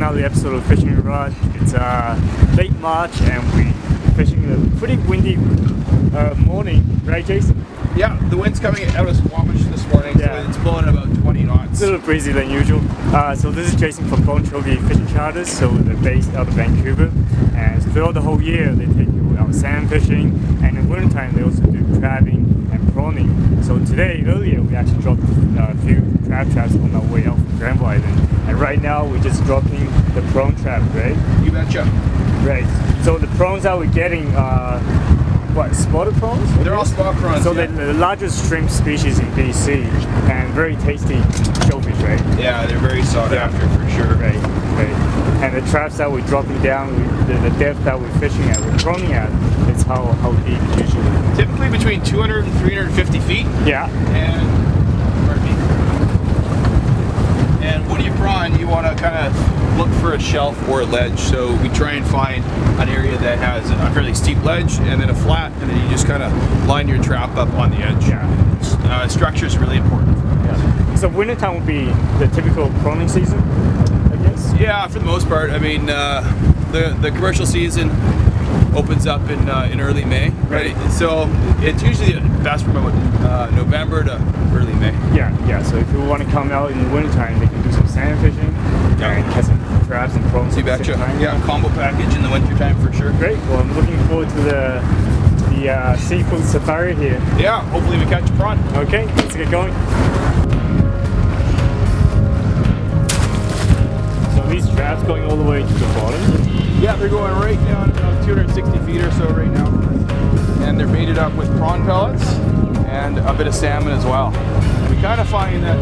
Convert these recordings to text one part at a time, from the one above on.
another episode of Fishing with Rod. It's late March and we're fishing a pretty windy morning, right Jason? Yeah, the wind's coming out of Squamish this morning, so it's blowing about 20 knots. It's a little breezy than usual. So this is Jason from Chovy Fishing Charters, so they're based out of Vancouver. And throughout the whole year they take you out salmon fishing, and in winter time they also do crabbing and prawning. So today, earlier, we actually dropped a few crab traps on our way out from Granville Island. And right now we're just dropping the prawn trap, right? You betcha. Right. So the prawns that we're getting what, spotted prawns? They're all spot prawns. So they're the largest shrimp species in BC and very tasty shellfish, right? Yeah, they're very sought after for sure. Right, right. And the traps that we're dropping down, the depth that we're fishing at, we're prawning at, is how deep usually? Typically between 200 and 350 feet. Yeah. And, pardon me. And when you prawn, you want to kind of look for a shelf or a ledge. So we try and find an area that has a fairly steep ledge and then a flat, and then you just kind of line your trap up on the edge. Yeah. Structure is really important. Yeah. So wintertime would be the typical prawning season, I guess? Yeah, for the most part. I mean, the commercial season opens up in early May, right? So it's usually best from about November to early May. Yeah, yeah. So if you want to come out in the wintertime, they can do some salmon fishing and catch some crabs and prawns. You betcha. Yeah, combo package in the wintertime for sure. Great. Well, I'm looking forward to the seafood safari here. Yeah, hopefully we catch a prawn. Okay, let's get going. So these traps going all the way to the bottom? Yeah, they're going right down about 260 feet or so right now. And they're baited up with prawn pellets and a bit of salmon as well. We kind of find that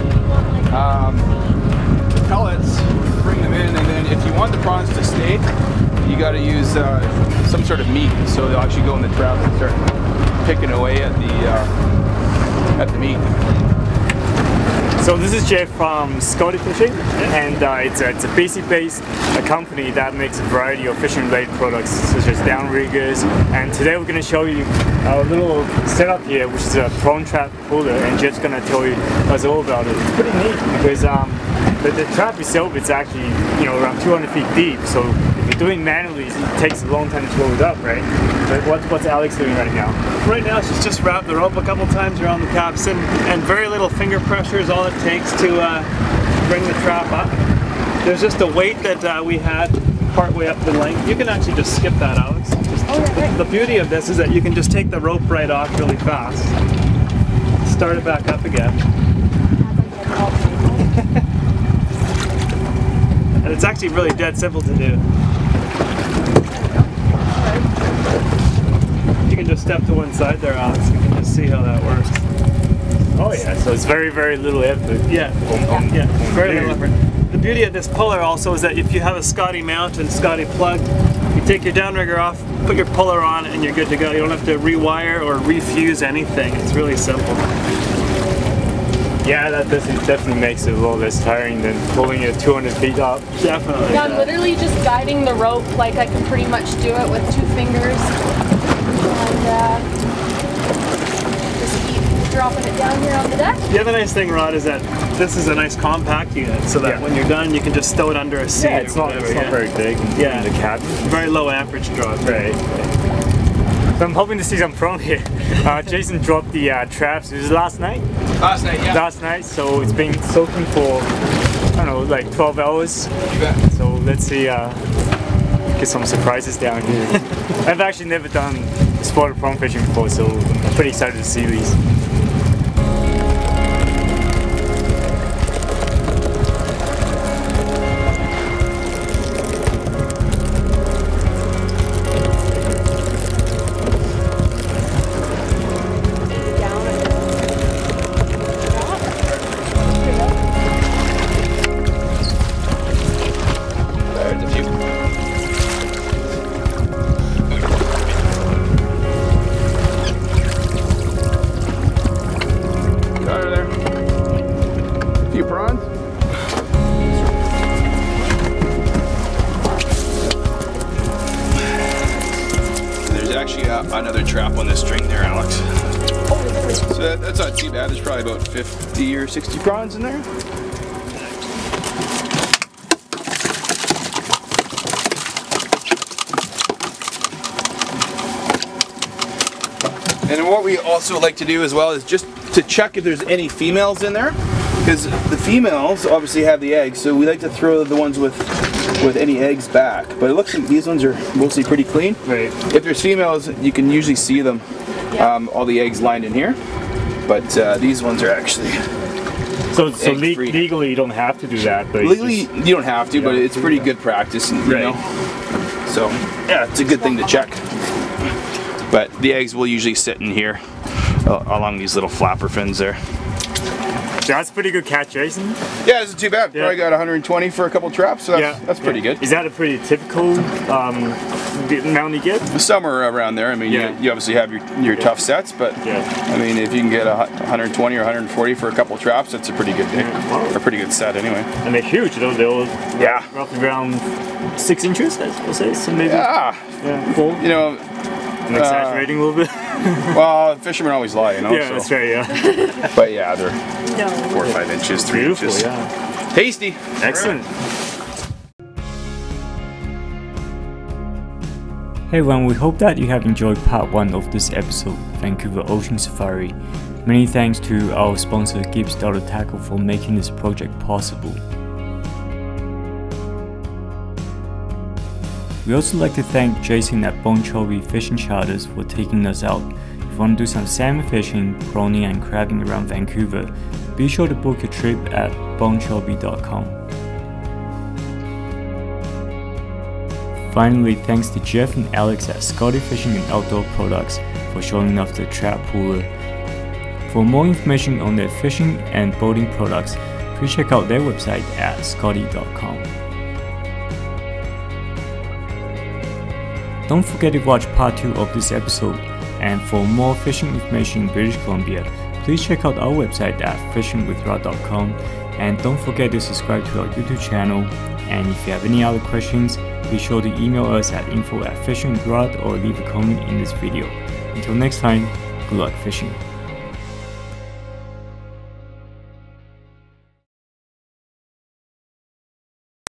the pellets, bring them in, and then if you want the prawns to stay, you got to use some sort of meat. So they'll actually go in the traps and start picking away at the meat. So this is Jeff from Scotty Fishing, and it's a BC-based company that makes a variety of fishing-related products such as downriggers. And today we're going to show you our little setup here, which is a prawn trap puller, and Jeff's going to tell you us all about it. It's pretty neat because the trap itself is actually around 200 feet deep. So if you're doing manually, it takes a long time to pull it up, right? But what's Alex doing right now? Right now she's just wrapped the rope a couple times around the capstan, and very little finger pressure is all it takes to bring the trap up. There's just a weight that we had part way up the length. You can actually just skip that, Alex. The beauty of this is that you can just take the rope right off really fast. Start it back up again. And it's actually really dead simple to do. You can just step to one side there, Alex. You can just see how that works. Oh yeah, so it's very, very little effort. Yeah, very little effort. The beauty of this puller also is that if you have a Scotty mount and Scotty plug, you take your downrigger off, put your puller on, and you're good to go. You don't have to rewire or refuse anything. It's really simple. Yeah, that definitely makes it a little less tiring than pulling it 200 feet up. Definitely. Yeah, I'm literally just guiding the rope like I can pretty much do it with 2 fingers. And just keep dropping it down here on the deck. The other nice thing, Rod, is that this is a nice compact unit, so that when you're done, you can just stow it under a seat. Yeah, it's not very big in the cabin. Very low amperage draw. Right. So I'm hoping to see some prawn here. Jason dropped the traps. It was last night? Last night, yeah. Last night, so it's been soaking for, I don't know, like 12 hours. You bet. So let's see, get some surprises down here. I've actually never done spotted prawn fishing before, so I'm pretty excited to see these. Another trap on this string there, Alex. So that's not too bad. There's probably about 50 or 60 prawns in there. And what we also like to do as well is just to check if there's any females in there, because the females obviously have the eggs, so we like to throw the ones with any eggs back. But it looks like these ones are mostly pretty clean. Right. If there's females, you can usually see them, all the eggs lined in here. But these ones are actually So legally you don't have to do that, but legally you don't have to, but it's pretty good practice, you know. So yeah, it's a good thing to check. But the eggs will usually sit in here along these little flapper fins there. That's a pretty good catch, Jason. Yeah, it isn't too bad. Probably got 120 for a couple traps, so that's pretty good. Is that a pretty typical amount you get? Somewhere around there. I mean, you obviously have your tough sets, but I mean, if you can get 120 or 140 for a couple traps, that's a pretty good day, or a pretty good set anyway. And they're huge, though. They're roughly around 6 inches, I'll say, so maybe. Full. You know. I'm exaggerating a little bit. Well, fishermen always lie, you know. Yeah, that's right. Yeah. But yeah, they're 4 or 5 inches, 3 Beautiful, inches. Yeah. Tasty. Excellent. Hey everyone, we hope that you have enjoyed part 1 of this episode, Vancouver Ocean Safari. Many thanks to our sponsor Gibbs-Delta Tackle for making this project possible. We also like to thank Jason at Chovy Fishing Charters for taking us out. If you want to do some salmon fishing, prawning and crabbing around Vancouver, be sure to book your trip at chovy.com. Finally, thanks to Jeff and Alex at Scotty Fishing Outdoor Products for showing off the trap puller. For more information on their fishing and boating products, please check out their website at scotty.com. Don't forget to watch part 2 of this episode, and for more fishing information in British Columbia, please check out our website at fishingwithrod.com, and don't forget to subscribe to our YouTube channel. And if you have any other questions, be sure to email us at info@fishingwithrod or leave a comment in this video. Until next time, good luck fishing.